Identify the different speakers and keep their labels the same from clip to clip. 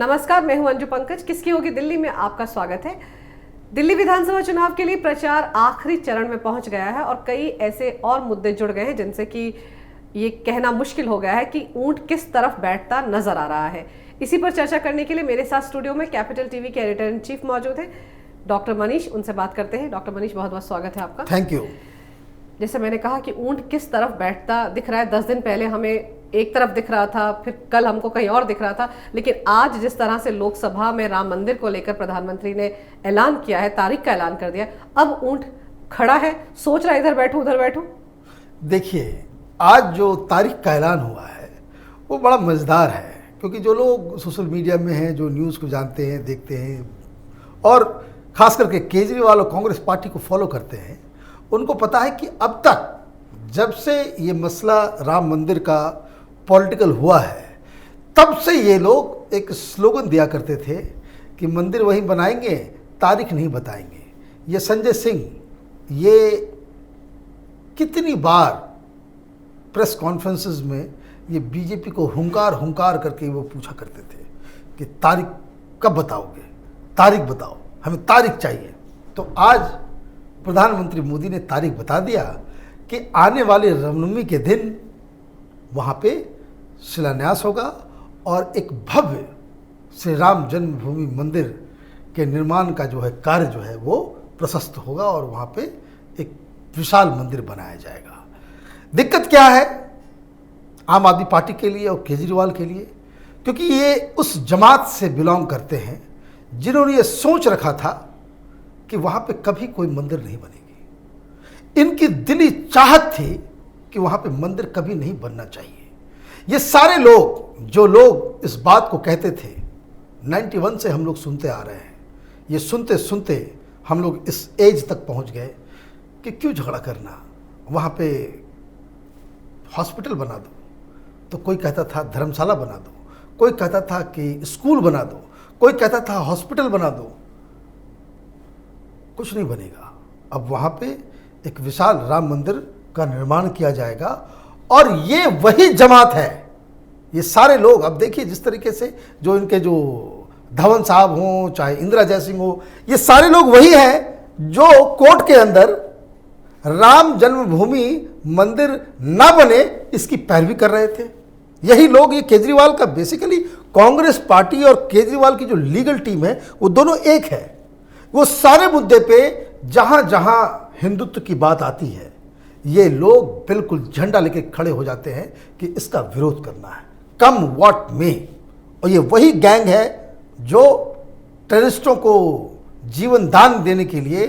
Speaker 1: नमस्कार, मैं हूं अंजू पंकज। किसकी होगी दिल्ली में आपका स्वागत है। दिल्ली विधानसभा चुनाव के लिए प्रचार आखिरी चरण में पहुंच गया है और कई ऐसे और मुद्दे जुड़ गए हैं जिनसे कि ये कहना मुश्किल हो गया है कि ऊंट किस तरफ बैठता नजर आ रहा है। इसी पर चर्चा करने के लिए मेरे साथ स्टूडियो में कैपिटल टीवी के एडिटर इन चीफ मौजूद है डॉक्टर मनीष। उनसे बात करते हैं। डॉक्टर मनीष, बहुत बहुत स्वागत है आपका।
Speaker 2: Thank you.
Speaker 1: जैसे मैंने कहा कि ऊंट किस तरफ बैठता दिख रहा है, 10 दिन पहले हमें एक तरफ दिख रहा था, फिर कल हमको कहीं और दिख रहा था, लेकिन आज जिस तरह से लोकसभा में राम मंदिर को लेकर प्रधानमंत्री ने ऐलान किया है, तारीख का ऐलान कर दिया, अब ऊंट खड़ा है, सोच रहा है इधर बैठूं उधर बैठूं।
Speaker 2: देखिए, आज जो तारीख का ऐलान हुआ है वो बड़ा मज़ेदार है, क्योंकि जो लोग सोशल मीडिया में हैं, जो न्यूज़ को जानते हैं, देखते हैं और ख़ास करके केजरीवाल और कांग्रेस पार्टी को फॉलो करते हैं, उनको पता है कि अब तक जब से ये मसला राम मंदिर का पॉलिटिकल हुआ है, तब से ये लोग एक स्लोगन दिया करते थे कि मंदिर वहीं बनाएंगे, तारीख नहीं बताएंगे। ये संजय सिंह ये कितनी बार प्रेस कॉन्फ्रेंसेस में ये बीजेपी को हुंकार करके वो पूछा करते थे कि तारीख कब बताओगे, तारीख बताओ, हमें तारीख चाहिए। तो आज प्रधानमंत्री मोदी ने तारीख बता दिया कि आने वाले रामनवमी के दिन वहाँ पे शिलान्यास होगा और एक भव्य श्री राम जन्मभूमि मंदिर के निर्माण का जो है कार्य जो है वो प्रशस्त होगा और वहाँ पे एक विशाल मंदिर बनाया जाएगा। दिक्कत क्या है आम आदमी पार्टी के लिए और केजरीवाल के लिए, क्योंकि ये उस जमात से बिलोंग करते हैं जिन्होंने ये सोच रखा था कि वहाँ पे कभी कोई मंदिर नहीं बनेगी। इनकी दिली चाहत थी कि वहाँ पे मंदिर कभी नहीं बनना चाहिए। ये सारे लोग जो लोग इस बात को कहते थे 91 से हम लोग सुनते आ रहे हैं, ये सुनते सुनते हम लोग इस एज तक पहुँच गए कि क्यों झगड़ा करना, वहाँ पे हॉस्पिटल बना दो, तो कोई कहता था धर्मशाला बना दो, कोई कहता था कि स्कूल बना दो, कोई कहता था हॉस्पिटल बना दो। कुछ नहीं बनेगा। अब वहाँ पे एक विशाल राम मंदिर का निर्माण किया जाएगा और ये वही जमात है, ये सारे लोग। अब देखिए जिस तरीके से जो इनके जो धवन साहब हों, चाहे इंदिरा जयसिंह हो, ये सारे लोग वही हैं जो कोर्ट के अंदर राम जन्मभूमि मंदिर ना बने इसकी पैरवी कर रहे थे। यही लोग, ये केजरीवाल का बेसिकली कांग्रेस पार्टी और केजरीवाल की जो लीगल टीम है वो दोनों एक है। वो सारे मुद्दे पे जहां जहां हिंदुत्व की बात आती है, ये लोग बिल्कुल झंडा लेके खड़े हो जाते हैं कि इसका विरोध करना है, कम व्हाट मे। और ये वही गैंग है जो टेररिस्टों को जीवन दान देने के लिए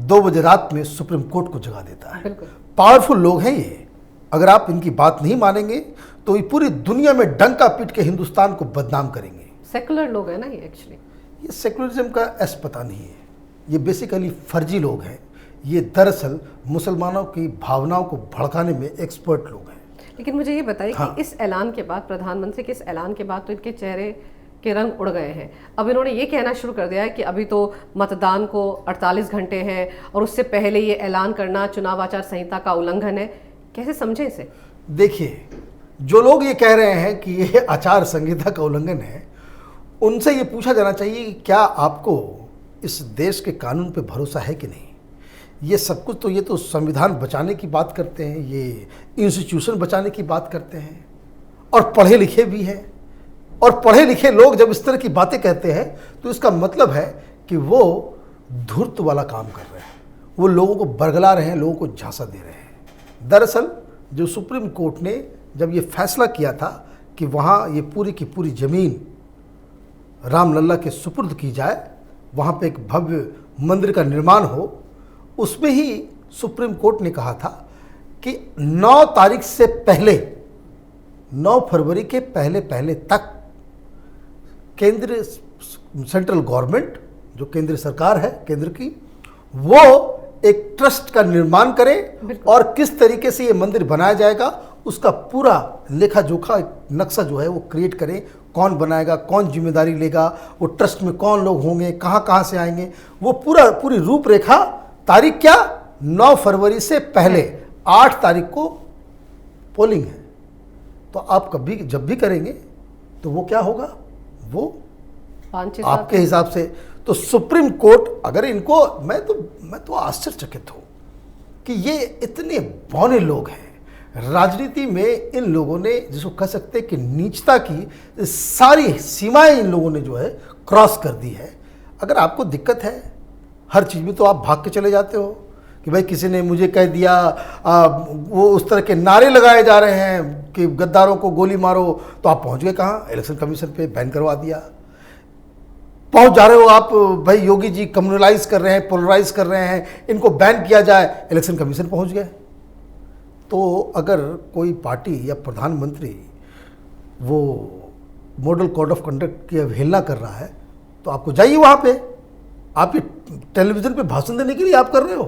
Speaker 2: 2 बजे रात में सुप्रीम कोर्ट को जगा देता है। पावरफुल लोग हैं ये। अगर आप इनकी बात नहीं मानेंगे तो ये पूरी दुनिया में डंका पीट के हिंदुस्तान को बदनाम करेंगे।
Speaker 1: सेकुलर लोग हैं ना ये एक्चुअली।
Speaker 2: ये सेकुलरिज्म का एस पता नहीं है, ये बेसिकली फर्जी लोग हैं। ये दरअसल मुसलमानों की भावनाओं को भड़काने में एक्सपर्ट लोग हैं।
Speaker 1: लेकिन मुझे ये बताइए कि इस ऐलान के बाद, प्रधानमंत्री के इस ऐलान के बाद तो इनके चेहरे के रंग उड़ गए हैं। अब इन्होंने ये कहना शुरू कर दिया है कि अभी तो मतदान को 48 घंटे हैं और उससे पहले ये ऐलान करना चुनाव आचार संहिता का उल्लंघन है। कैसे समझे इसे?
Speaker 2: देखिए, जो लोग ये कह रहे हैं कि ये आचार संहिता का उल्लंघन है, उनसे ये पूछा जाना चाहिए कि क्या आपको इस देश के कानून पे भरोसा है कि नहीं। ये सब कुछ तो, ये तो संविधान बचाने की बात करते हैं, ये इंस्टीट्यूशन बचाने की बात करते हैं और पढ़े लिखे भी हैं। और पढ़े लिखे लोग जब इस तरह की बातें कहते हैं तो इसका मतलब है कि वो धूर्त वाला काम कर रहे हैं, वो लोगों को बरगला रहे हैं, लोगों को झांसा दे रहे हैं। दरअसल जो सुप्रीम कोर्ट ने जब ये फैसला किया था कि वहाँ ये पूरी की पूरी ज़मीन रामलला के सुपुर्द की जाए, वहाँ पे एक भव्य मंदिर का निर्माण हो, उसमें ही सुप्रीम कोर्ट ने कहा था कि 9 तारीख से पहले, 9 फरवरी के पहले तक केंद्र सेंट्रल गवर्नमेंट, जो केंद्र सरकार है केंद्र की, वो एक ट्रस्ट का निर्माण करे और किस तरीके से ये मंदिर बनाया जाएगा उसका पूरा लेखा जोखा नक्शा जो है वो क्रिएट करें। कौन बनाएगा, कौन जिम्मेदारी लेगा, वो ट्रस्ट में कौन लोग होंगे, कहाँ से आएंगे, वो पूरी रूपरेखा। तारीख क्या, 9 फरवरी से पहले 8 तारीख को पोलिंग है। तो आप कभी जब भी करेंगे तो वो क्या होगा, वो
Speaker 1: 5-6
Speaker 2: आपके हिसाब से। तो सुप्रीम कोर्ट अगर इनको, मैं तो आश्चर्यचकित हूँ कि ये इतने बौने लोग हैं। राजनीति में इन लोगों ने, जिसको कह सकते हैं कि नीचता की सारी सीमाएं इन लोगों ने जो है क्रॉस कर दी है। अगर आपको दिक्कत है हर चीज़ में तो आप भाग के चले जाते हो कि भाई किसी ने मुझे कह दिया, वो उस तरह के नारे लगाए जा रहे हैं कि गद्दारों को गोली मारो, तो आप पहुंच गए कहाँ? इलेक्शन कमीशन पे बैन करवा दिया। पहुंच जा रहे हो आप, भाई योगी जी कम्युनलाइज कर रहे हैं, पोलराइज कर रहे हैं, इनको बैन किया जाए, इलेक्शन कमीशन पहुंच गए। तो अगर कोई पार्टी या प्रधानमंत्री वो मॉडल कोड ऑफ कंडक्ट की अवहेलना कर रहा है तो आपको जाइए वहाँ पे। आप ये टेलीविज़न पे भाषण देने के लिए आप कर रहे हो,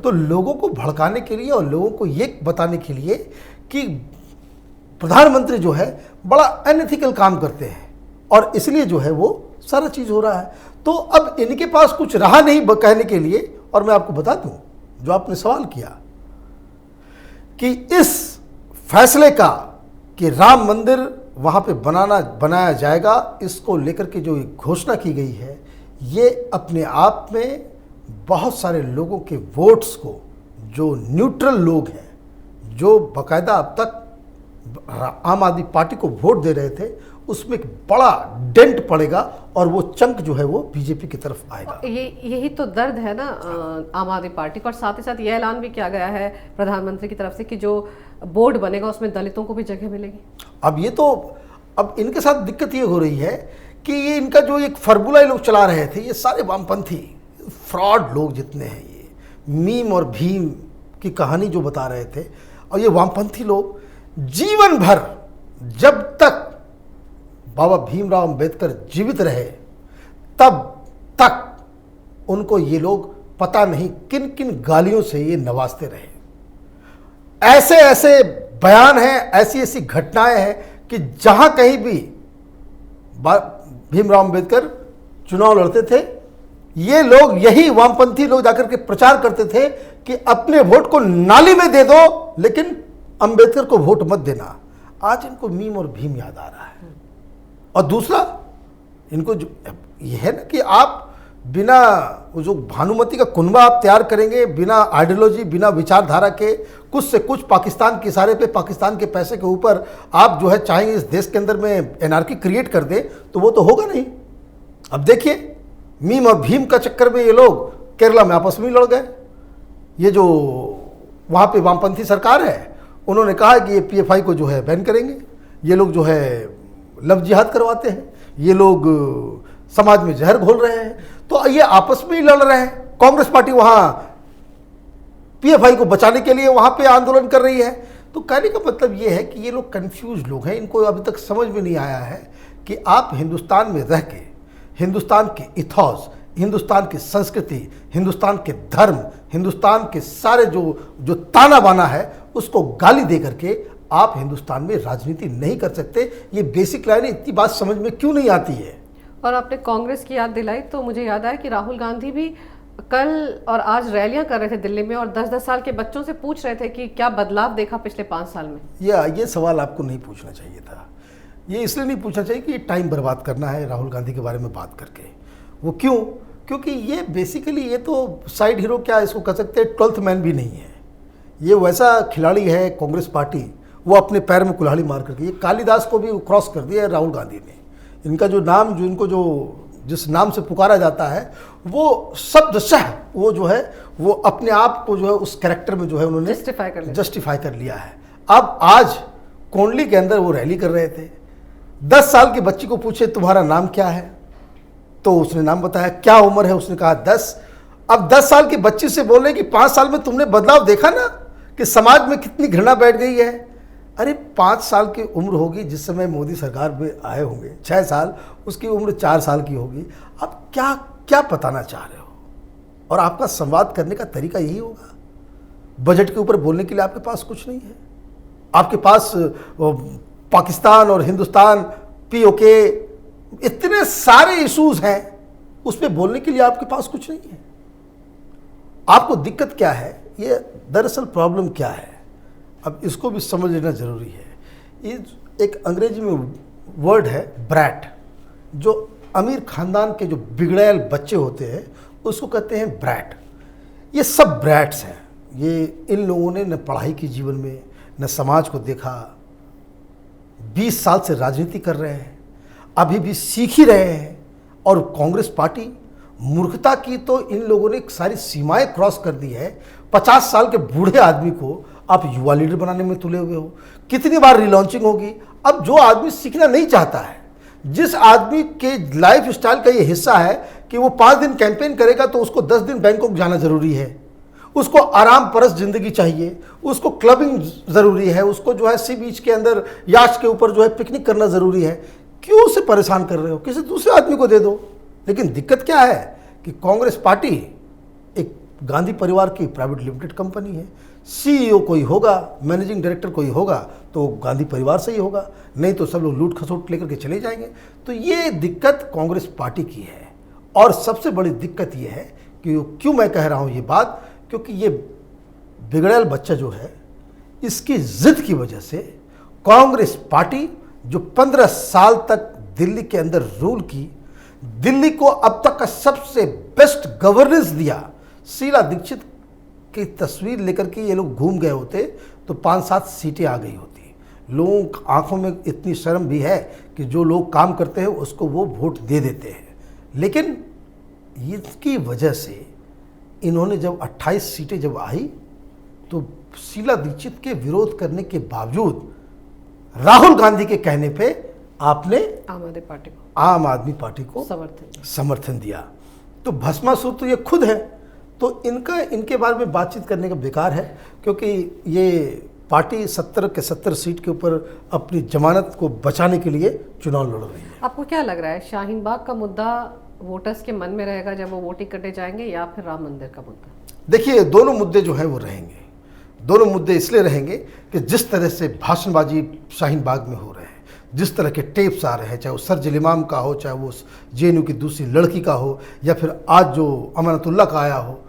Speaker 2: तो लोगों को भड़काने के लिए और लोगों को ये बताने के लिए कि प्रधानमंत्री जो है बड़ा अनएथिकल काम करते हैं और इसलिए जो है वो सारा चीज़ हो रहा है। तो अब इनके पास कुछ रहा नहीं कहने के लिए। और मैं आपको बता दूं, जो आपने सवाल किया कि इस फैसले का कि राम मंदिर वहाँ पे बनाया जाएगा, इसको लेकर के जो घोषणा की गई है, ये अपने आप में बहुत सारे लोगों के वोट्स को, जो न्यूट्रल लोग हैं, जो बाकायदा अब तक आम आदमी पार्टी को वोट दे रहे थे, उसमें एक बड़ा डेंट पड़ेगा और वो चंक जो है वो बीजेपी की तरफ आएगा।
Speaker 1: यही तो दर्द है ना आम आदमी पार्टी का। और साथ ही साथ ये ऐलान भी किया गया है प्रधानमंत्री की तरफ से कि जो बोर्ड बनेगा उसमें दलितों को भी जगह मिलेगी।
Speaker 2: अब इनके साथ दिक्कत ये हो रही है कि ये इनका जो एक फार्मूला ये लोग चला रहे थे, ये सारे वामपंथी फ्रॉड लोग जितने हैं, ये मीम और भीम की कहानी जो बता रहे थे, और ये वामपंथी लोग जीवन भर जब तक बाबा भीमराव अंबेडकर जीवित रहे तब तक उनको ये लोग पता नहीं किन किन गालियों से ये नवाजते रहे। ऐसे ऐसे बयान हैं, ऐसी ऐसी घटनाएं हैं कि जहां कहीं भी भीमराव अंबेडकर चुनाव लड़ते थे, ये लोग, यही वामपंथी लोग जाकर के प्रचार करते थे कि अपने वोट को नाली में दे दो लेकिन अंबेडकर को वोट मत देना। आज इनको मीम और भीम याद आ रहा है। और दूसरा, इनको जो ये है ना कि आप बिना जो भानुमति का कुनबा आप तैयार करेंगे, बिना आइडियोलॉजी, बिना विचारधारा के, कुछ से कुछ पाकिस्तान के इशारे पे, पाकिस्तान के पैसे के ऊपर आप जो है चाहेंगे इस देश के अंदर में एनार्की क्रिएट कर दे, तो वो तो होगा नहीं। अब देखिए, मीम और भीम का चक्कर में ये लोग केरला में आपस में लड़ गए। ये जो वहाँ पे वामपंथी सरकार है, उन्होंने कहा कि ये पीएफआई को जो है बैन करेंगे, ये लोग जो है लव जिहाद करवाते हैं, ये लोग समाज में जहर घोल रहे हैं, तो ये आपस में ही लड़ रहे हैं। कांग्रेस पार्टी वहाँ पीएफआई को बचाने के लिए वहाँ पे आंदोलन कर रही है। तो कहने का मतलब ये है कि ये लोग कंफ्यूज लोग हैं, इनको अभी तक समझ में नहीं आया है कि आप हिंदुस्तान में रह के हिंदुस्तान के इथॉस, हिंदुस्तान की संस्कृति, हिंदुस्तान के धर्म, हिंदुस्तान के सारे जो ताना बाना है, उसको गाली दे करके आप हिंदुस्तान में राजनीति नहीं कर सकते। ये बेसिक लाइन, इतनी बात समझ में क्यों नहीं आती है?
Speaker 1: और आपने कांग्रेस की याद दिलाई तो मुझे याद आया कि राहुल गांधी भी कल और आज रैलियां कर रहे थे दिल्ली में और 10-10 साल के बच्चों से पूछ रहे थे कि क्या बदलाव देखा पिछले 5 साल में।
Speaker 2: ये सवाल आपको नहीं पूछना चाहिए था। ये इसलिए नहीं पूछना चाहिए कि टाइम बर्बाद करना है राहुल गांधी के बारे में बात करके। वो क्यों? क्योंकि ये बेसिकली, ये तो साइड हीरो, क्या इसको कह सकते हैं, 12th मैन भी नहीं है। ये वैसा खिलाड़ी है कांग्रेस पार्टी, वो अपने पैर में कुल्हाड़ी मार करके, ये कालिदास को भी क्रॉस कर दिया है राहुल गांधी ने। इनका जो नाम, जो इनको जिस नाम से पुकारा जाता है, वो शब्दशः वो जो है वो अपने आप को जो है उस कैरेक्टर में जो है उन्होंने जस्टिफाई कर लिया है। अब आज कोंडली के अंदर वो रैली कर रहे थे, 10 साल की बच्ची को पूछे तुम्हारा नाम क्या है, तो उसने नाम बताया। क्या उम्र है? उसने कहा 10। अब 10 साल की बच्ची से बोल रहे कि 5 साल में तुमने बदलाव देखा ना कि समाज में कितनी घृणा बैठ गई है। अरे 5 साल की उम्र होगी जिस समय मोदी सरकार में आए होंगे, 6 साल, उसकी उम्र 4 साल की होगी। अब क्या बताना चाह रहे हो? और आपका संवाद करने का तरीका यही होगा? बजट के ऊपर बोलने के लिए आपके पास कुछ नहीं है। आपके पास पाकिस्तान और हिंदुस्तान, पीओके, इतने सारे इश्यूज हैं, उस पर बोलने के लिए आपके पास कुछ नहीं है। आपको दिक्कत क्या है? ये दरअसल प्रॉब्लम क्या है, अब इसको भी समझ लेना जरूरी है। ये एक अंग्रेजी में वर्ड है ब्रैट, जो अमीर खानदान के जो बिगड़ैल बच्चे होते हैं उसको कहते हैं ब्रैट। ये सब ब्रैट्स हैं। ये इन लोगों ने न पढ़ाई की जीवन में, न समाज को देखा। 20 साल से राजनीति कर रहे हैं, अभी भी सीख ही रहे हैं। और कांग्रेस पार्टी मूर्खता की तो इन लोगों ने सारी सीमाएं क्रॉस कर दी है। 50 साल के बूढ़े आदमी को आप युवा लीडर बनाने में तुले हुए हो। कितनी बार रिलॉन्चिंग होगी। अब जो आदमी सीखना नहीं चाहता है, जिस आदमी के लाइफ स्टाइल का ये हिस्सा है कि वो 5 दिन कैंपेन करेगा तो उसको 10 दिन बैंकॉक जाना जरूरी है, उसको आराम परस्त जिंदगी चाहिए, उसको क्लबिंग जरूरी है, उसको जो है सी बीच के अंदर याच के ऊपर जो है पिकनिक करना जरूरी है, क्यों उसे परेशान कर रहे हो? किसी दूसरे आदमी को दे दो। लेकिन दिक्कत क्या है कि कांग्रेस पार्टी एक गांधी परिवार की प्राइवेट लिमिटेड कंपनी है। सीईओ कोई होगा, मैनेजिंग डायरेक्टर कोई होगा तो गांधी परिवार से ही होगा, नहीं तो सब लोग लूट खसोट लेकर के चले जाएंगे। तो ये दिक्कत कांग्रेस पार्टी की है। और सबसे बड़ी दिक्कत ये है कि क्यों मैं कह रहा हूँ ये बात, क्योंकि ये बिगड़ैल बच्चा जो है, इसकी जिद की वजह से कांग्रेस पार्टी जो 15 साल तक दिल्ली के अंदर रूल की, दिल्ली को अब तक का सबसे बेस्ट गवर्नेंस दिया। शीला दीक्षित की तस्वीर लेकर के ये लोग घूम गए होते तो 5-7 सीटें आ गई होती। लोगों की आंखों में इतनी शर्म भी है कि जो लोग काम करते हैं उसको वो वोट दे देते हैं। लेकिन इसकी वजह से इन्होंने जब 28 सीटें जब आई तो शीला दीक्षित के विरोध करने के बावजूद राहुल गांधी के कहने पे आपने आम आदमी पार्टी को समर्थन दिया। तो भस्मासुर तो ये खुद है। तो इनके बारे में बातचीत करने का बेकार है, क्योंकि ये पार्टी 70 के 70 सीट के ऊपर अपनी जमानत को बचाने के लिए चुनाव लड़ रही है।
Speaker 1: आपको क्या लग रहा है, शाहीन बाग का मुद्दा वोटर्स के मन में रहेगा जब वो वोटिंग करने जाएंगे, या फिर राम मंदिर का मुद्दा?
Speaker 2: देखिए, दोनों मुद्दे जो है वो रहेंगे। दोनों मुद्दे इसलिए रहेंगे कि जिस तरह से भाषणबाजी शाहीन बाग में हो रहे हैं, जिस तरह के टेप्स आ रहे हैं, चाहे वो सर्जिल इमाम का हो, चाहे वो जेएनयू की दूसरी लड़की का हो, या फिर आज जो अमानतुल्लाह का आया हो,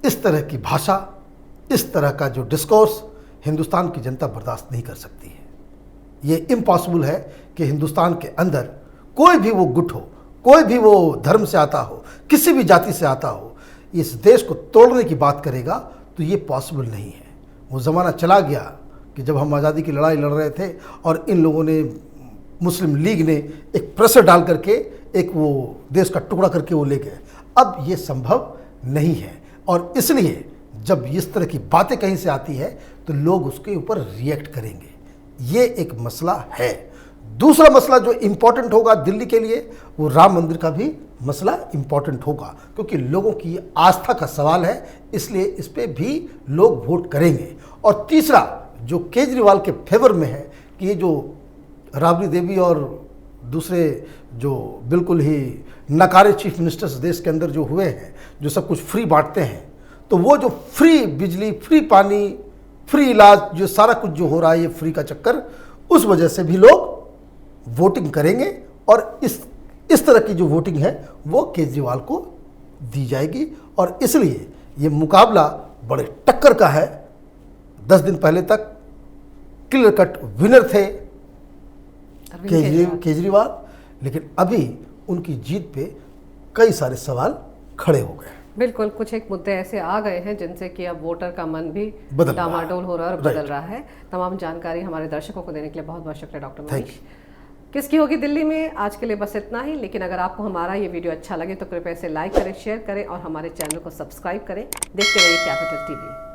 Speaker 2: इस तरह की भाषा, इस तरह का जो डिस्कोर्स हिंदुस्तान की जनता बर्दाश्त नहीं कर सकती है। ये इम्पॉसिबल है कि हिंदुस्तान के अंदर कोई भी वो गुट हो, कोई भी वो धर्म से आता हो, किसी भी जाति से आता हो, इस देश को तोड़ने की बात करेगा तो ये पॉसिबल नहीं है। वो ज़माना चला गया कि जब हम आज़ादी की लड़ाई लड़ रहे थे और इन लोगों ने, मुस्लिम लीग ने एक प्रेशर डाल करके एक वो देश का टुकड़ा करके वो ले गए। अब ये संभव नहीं है। और इसलिए जब इस तरह की बातें कहीं से आती है तो लोग उसके ऊपर रिएक्ट करेंगे। ये एक मसला है। दूसरा मसला जो इम्पोर्टेंट होगा दिल्ली के लिए, वो राम मंदिर का भी मसला इम्पोर्टेंट होगा, क्योंकि लोगों की आस्था का सवाल है, इसलिए इस पर भी लोग वोट करेंगे। और तीसरा जो केजरीवाल के फेवर में है कि ये जो राबड़ी देवी और दूसरे जो बिल्कुल ही नकारे चीफ मिनिस्टर्स देश के अंदर जो हुए हैं, जो सब कुछ फ्री बांटते हैं, तो वो जो फ्री बिजली, फ्री पानी, फ्री इलाज, जो सारा कुछ जो हो रहा है ये फ्री का चक्कर, उस वजह से भी लोग वोटिंग करेंगे। और इस तरह की जो वोटिंग है वो केजरीवाल को दी जाएगी। और इसलिए ये मुकाबला बड़े टक्कर का है। 10 दिन पहले तक क्लियर कट विनर थे केजरीवाल, लेकिन अभी उनकी जीत पे कई सारे सवाल खड़े हो गए।
Speaker 1: बिल्कुल, कुछ एक मुद्दे ऐसे आ गए हैं जिनसे कि अब वोटर का मन भी डामाडोल हो रहा है और बदल रहा है। तमाम जानकारी हमारे दर्शकों को देने के लिए बहुत बहुत शुक्रिया डॉक्टर मनीष। किसकी होगी दिल्ली में, आज के लिए बस इतना ही। लेकिन अगर आपको हमारा ये वीडियो अच्छा लगे तो कृपया इसे लाइक करें, शेयर करें और हमारे चैनल को सब्सक्राइब करें। देखते रहिए कैपिटल टीवी।